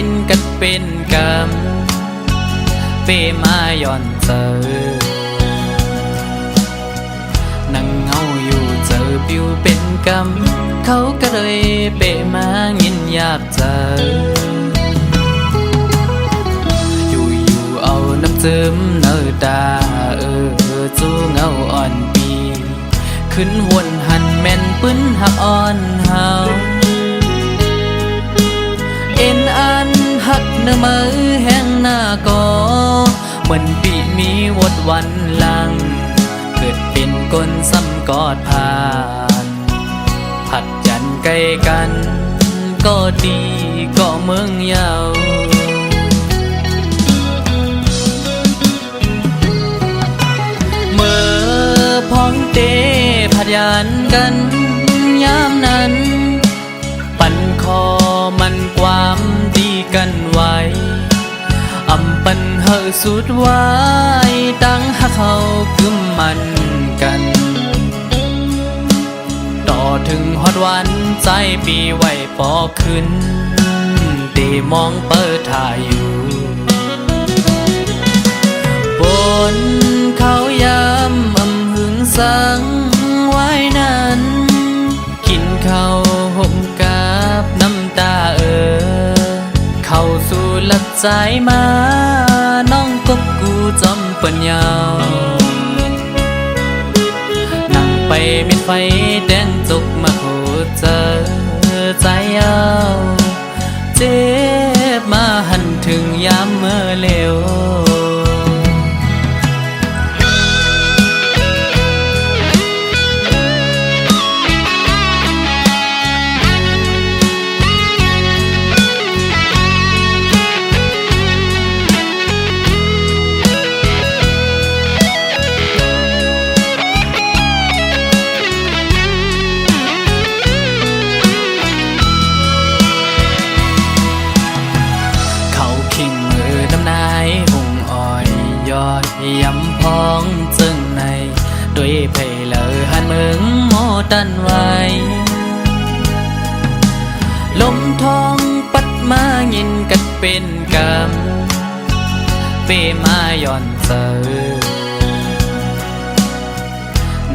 นกันเป็นกรรมเปมาย้อนเจอนั่งเงาอยู่เจอปิวเป็นกรรมเขาก็เลยเปมายินอยากเจออยู่เอาน้ำเจิมเนื้อตาจูเงาอ่อนปีขึ้นวนหันแม่นปื้นหักอ่อนเฮาเอ็นอันหักเนื้อมือแห้งหน้าก็เหมือนปีมีวดวันหลังเกิดเป็นคนซ้ำกอดผ่านผัดยันใกล้กันก็ดีก็เมืองเยาเมื่อพ้องเตผัดยันกันยามนั้นปั่นคอมันความดีกันไว้อำปันเฮอสุดไว้ตั้งหักเขากึมมันกันต่อถึงฮอดวันใจปีไว้ปอขึ้นตีมองเปิดถ่ายอยู่บนเขายามหึงสังไว้นั้นกินข้าวห่มกาบน้ำตาเข้าสู่หลักใจมาน้องกบกูจอมปัญญานั่งไปมีไฟแดงจุกมาโคเจอใจเอาเจ็บมาหันถึงยามเมื่อเลวยำพองจึงในด้วยเพลเลอหันเมืองโมตันไว้ลมทองปัดมายินกันเป็นกรรมเปมาย้อนเจอ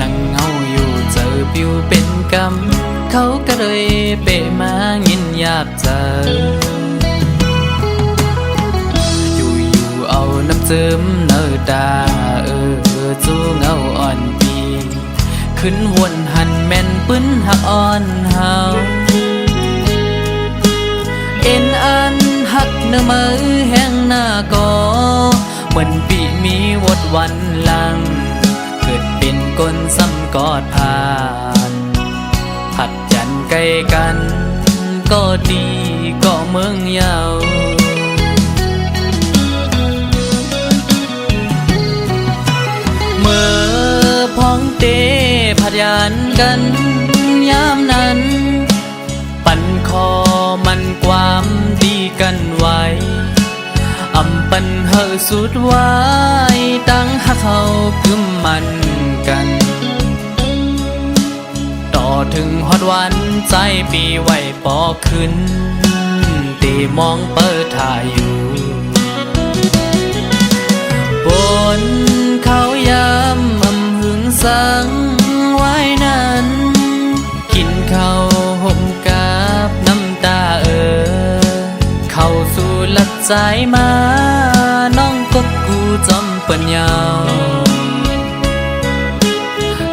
นั่งเงาอยู่เจอปิวเป็นกรรมเขาก็เลยเปมายินอยากเจอเอาน้ำเจิมเนื้อตาจูเงาอ่อนปีขึ้นวนหันแม่นปื้นหักอ่อนเฮาเอ็นอันหักเนื้อมือแห้งหน้าก็เหมือนปีมีวดวันหลังเกิดเป็นคนซ้ำกอดผ่านผัดยันใกล้กันก็ดีก็เมืองเยาเมื่อพ้องเตผัดยันกันยามนั้นปั่นคอมันความดีกันไว้อำปันเฮอสุดไว้ตั้งหักเขากึมมันกันต่อถึงฮอดวันใจปีไว้ปอขึ้นตีมองเปิดถ่ายอยู่บนเขายามหึงสังไว้นั้นกินข้าวห่มกาบน้ำตาเข้าสู่หลักใจมาน้องกบกูจอมปัญญา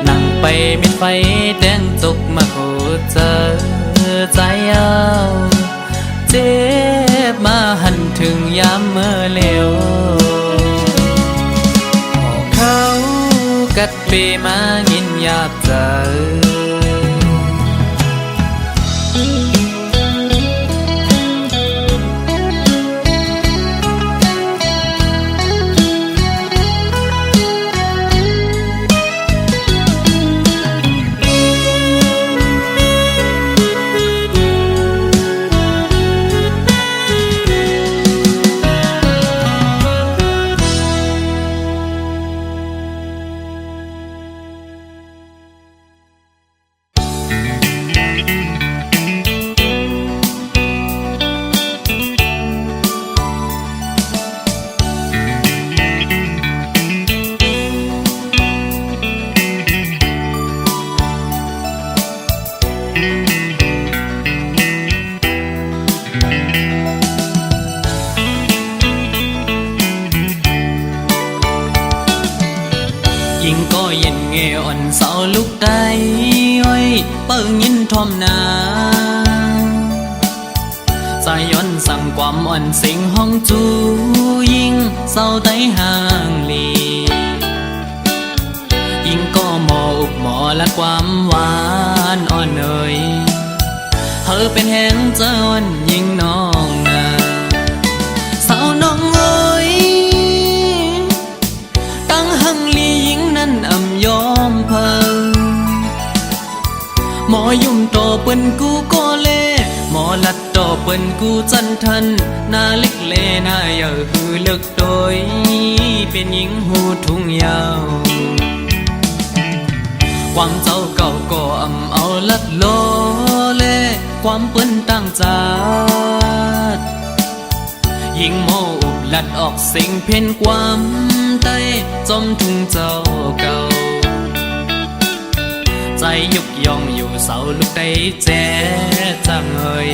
นั่งไปมีไฟแดงจุกมาโคเจอใจเอาเจ็บมาหันถึงยามเมื่อเลวกัดเปมายินอยากเจอ อ่อนเสาลูกไตอ้อยเปิ้งยินทอมนาใจย้อนสั่งความอ่อนสิงห้องจูยิ่งเศร้าไตห่างลียิ่งก็หมออุกหมอและความหวานอ่อนเอ่ยเธอเป็นแห่งเจ้าอ่อนยิ่งน้องนาสาวน้องเอ้ยตั้งหังลียิ่งนั้นอ่ำยอมเพิ่งหมอยุ่มต่อเปิ้นกูก็เล่หมอลัดต่อเปิ้นกูจันทันหน้าเล็กเลหน้าเยาหือเลิกโดยเป็นหญิงหูทุ่งยาวความเจ้าเก่าก็อ่ำเอาลัดโลเลความเปิ้นตั้งจาดยิ่งโมอุบลัดออกสิ่งเพ่นความใต้จอมทุ่งเจ้าเก่าใจยุกยองอยู่เสาลูกได้แจ๊จังเอ่ย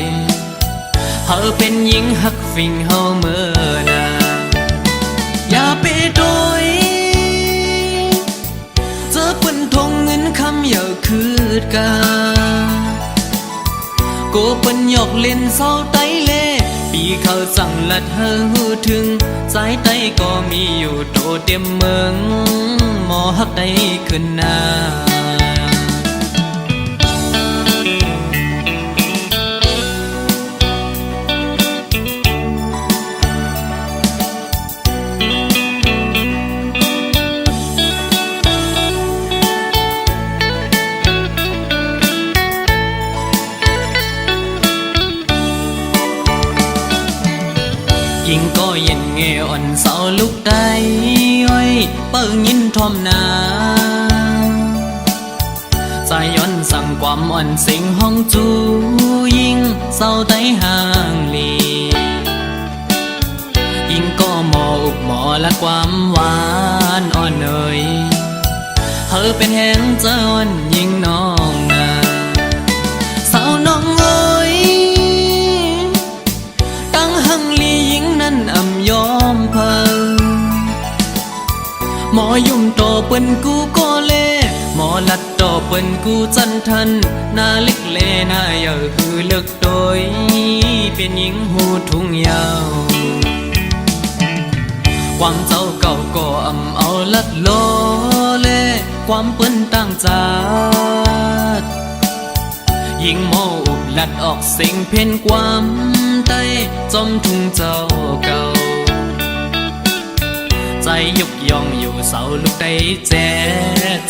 เธอเป็นหญิงหักฟิงเฮาเมื่อนาอย่าไปโดยเจอเปิ้นทงเงินคำอย่าคืดกาโกเปิ้นหยอกเล่นเศร้าไตเล่ปีเขาสั่งลัดเธอหูถึงสายไตก็มีอยู่โตเต็มเมืองหมอหักได้ขึ้นนายิ่งก็เย็นเงอ่อนเสาลูกได้อ้อยเปิ้งยินทอมนาใจย้อนสั่งความอ่อนสิงห้องจูยิ่งเศร้าไตห่างลียิ่งก็หมออุกหมอและความหวานอ่อนเอ่ยเธอเป็นแห่งเจ้าอ่อนยิ่งน้องนาสาวน้องเอ้ยตั้งหังลียิ่งนั้นอ่ำยอมเพิ่งหมอยุ่มต่อเปิ้นกูก็เล่หมอลัดต่อเปิ้นกูจันทันหน้าเล็กเลหน้าเยาหือเลิกโดยเป็นหญิงหูทุ่งยาวความเจ้าเก่าก็อ่ำเอาลัดโลเลความเปิ้นตั้งจาดยิ่งโมอุบลัดออกสิ่งเพ่นความใต้จอมทุ่งเจ้าเก่าใจยุกยองอยู่เสาลูกได้แจ๊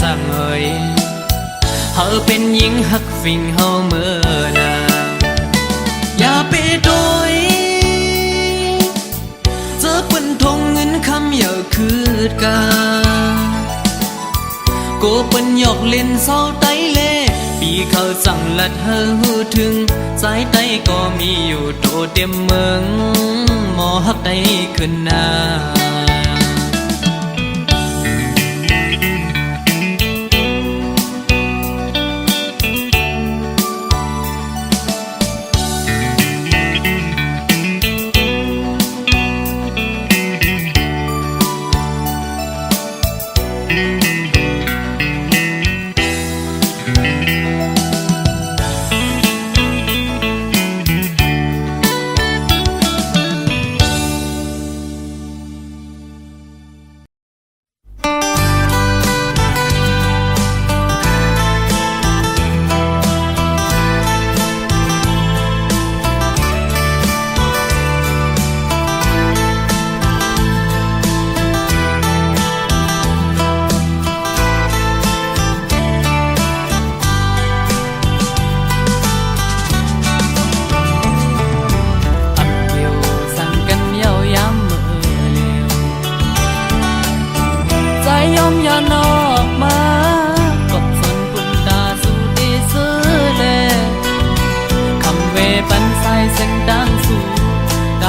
จังเอ่ยเธอเป็นหญิงหักฟิงเฮาเมื่อนาอย่าไปโดยเจอเปิ้นทงเงินคำอย่าคืดกาโกเปิ้นหยอกเล่นเศร้าไตเล่ปีเขาสั่งลัดเธอหูถึงสายไตก็มีอยู่โตเต็มเมืองหมอหักได้ขึ้นนา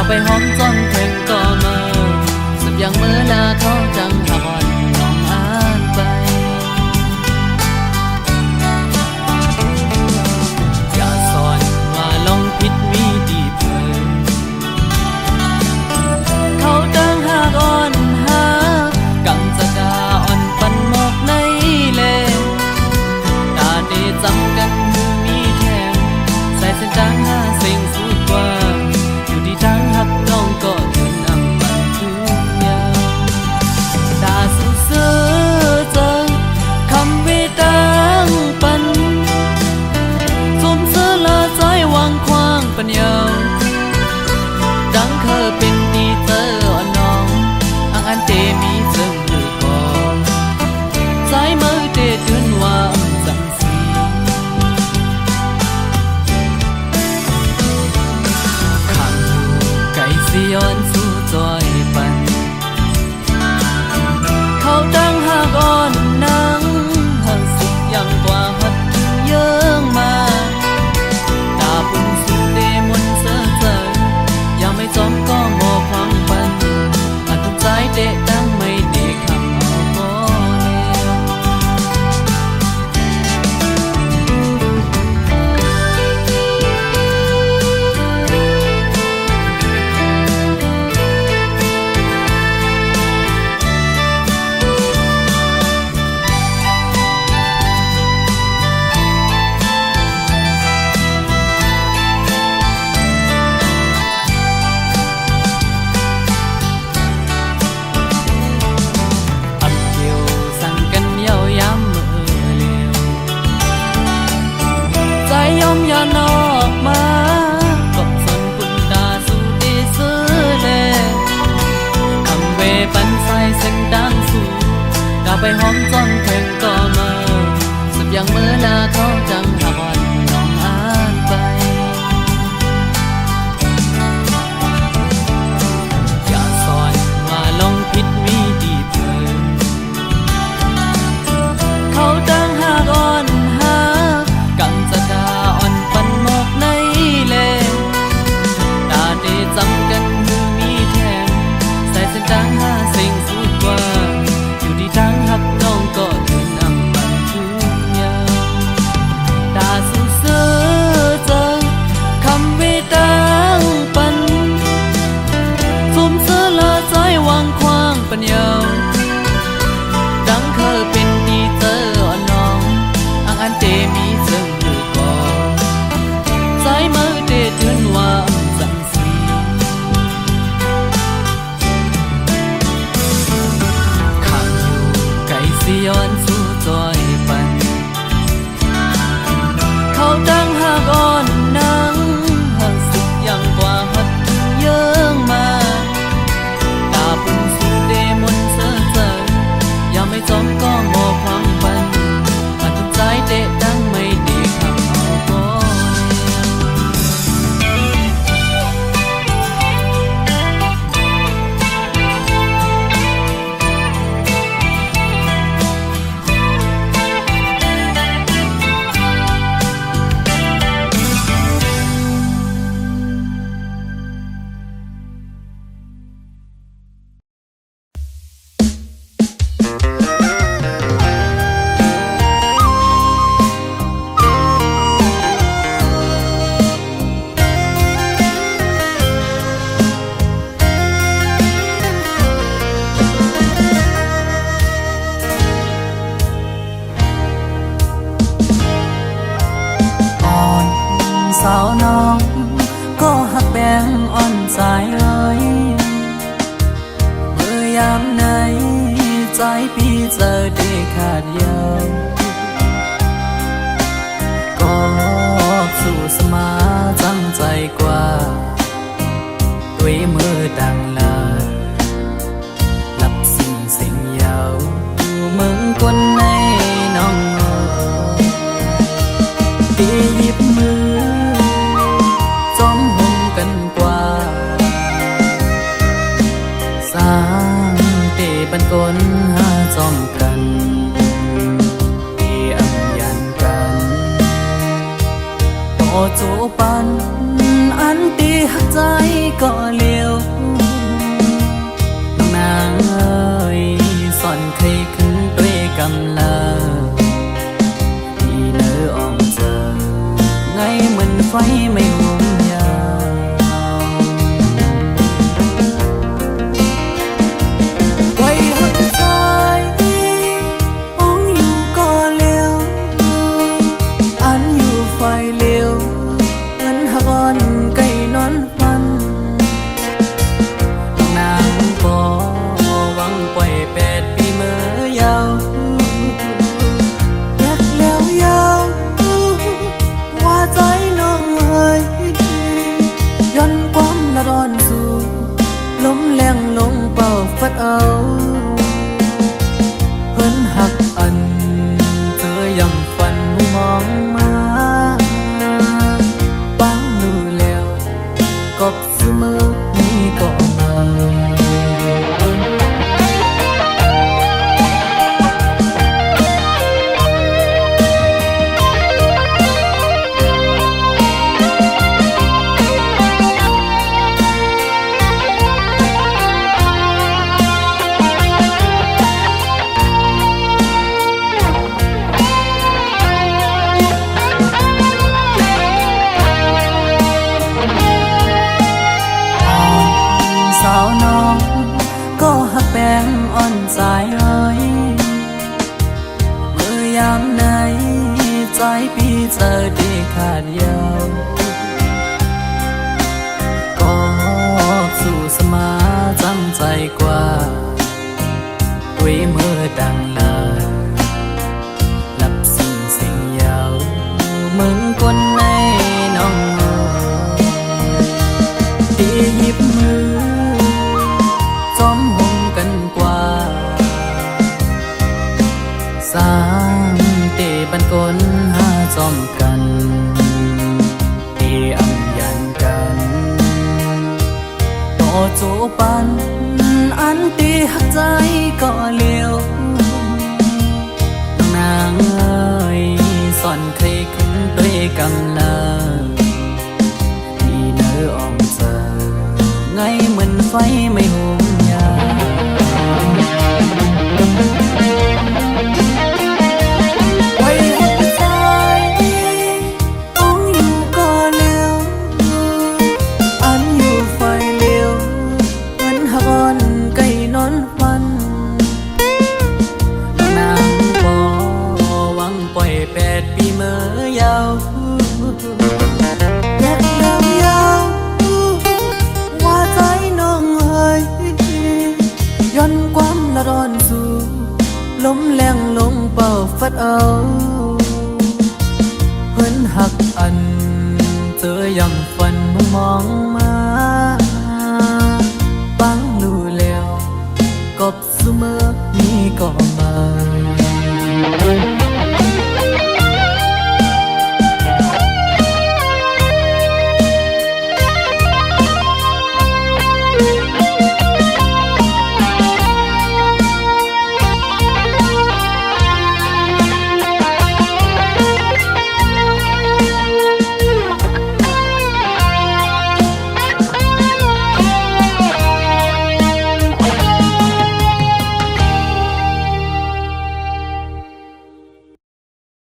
ไปหอมจนเพลงก็มาสับอย่างเมื่อนาเขาจังทอนน้องอ่านไปอย่าสอนว่าลองผิดมีดีเพิ่มเขาตั้งหากอ่อนหากังจะดาอ่อนปันหมอกในเล เคยเป็นดีเตอร์อ่อนน้องอันเตมีซึ่งหรือก่อนสายมือเตเตือนว่าสังสีขังไก่สิย้อนสู่จอยปันเขาตั้งหากอ่อนนังหักสุดยังกว่าหัดเยื่องมาตาปุ่นสุดเดมนเสือเจอยังไม่จอมก็งอความปันอันทุกใจเดะตั้งไม่เดะคำเอาก็อย่านอกมากบสนปุ่นตาสู่ดีซื้อเลคำเวปันใส่เส้นดังสู่กาไปหอมจนเพ่งก็มาสับอย่างเมื่อลาเขาจังหาวันน้องอ่านไปอย่าสอนว่าลงผิดมีดีเพิ่มเขาตั้งหากอ่อนหากำจะดาจำกันมือมีแทงใส่เส้นดังหาสิ่งสุดกว่าอยู่ที่ทางหักน้องก็ถึงนำมันทุกอย่างตาสู่เสือเจอคำวิตังปันสุ่มเสือละใจวางควางปัญญาดังเคยเป็นดีเตอร์อ่อนน้องอันเตมีซึ่งหรือก่อนใจมือเตเตือนว่าสิย้อนสู่จอยปันเขาตั้งหากอ่อนนังหักสุดยังกว่าหัดเยื่องมาตาปุ่นสุดเดมนเสือเจอยังไม่จอมก็งอความปันหัดทุกใจเดะดังไม่ดีคำเอาก็สาวน้องก็หักแบงอ่อนใจเลยเมื่อยามไหนใจพี่เจอได้ขาดเย้าก็สู่สมาจังใจกว่าด้วยมือดังลาหลับสิ่งเยามึงคนในน้องตีหยิบมือปันกลหาจอมกันที่อัมยันกันโตจูปันอันตีหักใจก็เลี้ยวน้องนางเอ้ยสอนเคยขึ้นด้วยกำลาที่เนื้ออ่องเจอไงเหมือนไฟไม่ห่วงยา ลมแรงลงเป่าฟัดเอาเพิ่นหักอันเธอยังฝันมองมาปังรู้แล้วกบเสมอนี่ก็มาสาวน้องก็หักแป้งอ่อนสายเอ้ยเมื่อยามไหนใจพี่จะได้ขาดยาวก็สู่สมาจำใจกว่าด้วยมือดังลาหลับสิ่งเสียงยาวมึงคนในน้องตีหยิบมือจอมหงกันกว่าสร้างเตบันกลหาจอมกันตีอังยันกันต่อจูปันอันตีหักใจก็เลี้ยวน้องนางเอ้ยสอนเคยขึ้นด้วยกำลังที่เนื้ออ่องเจอไงเหมือนไฟไม่หัว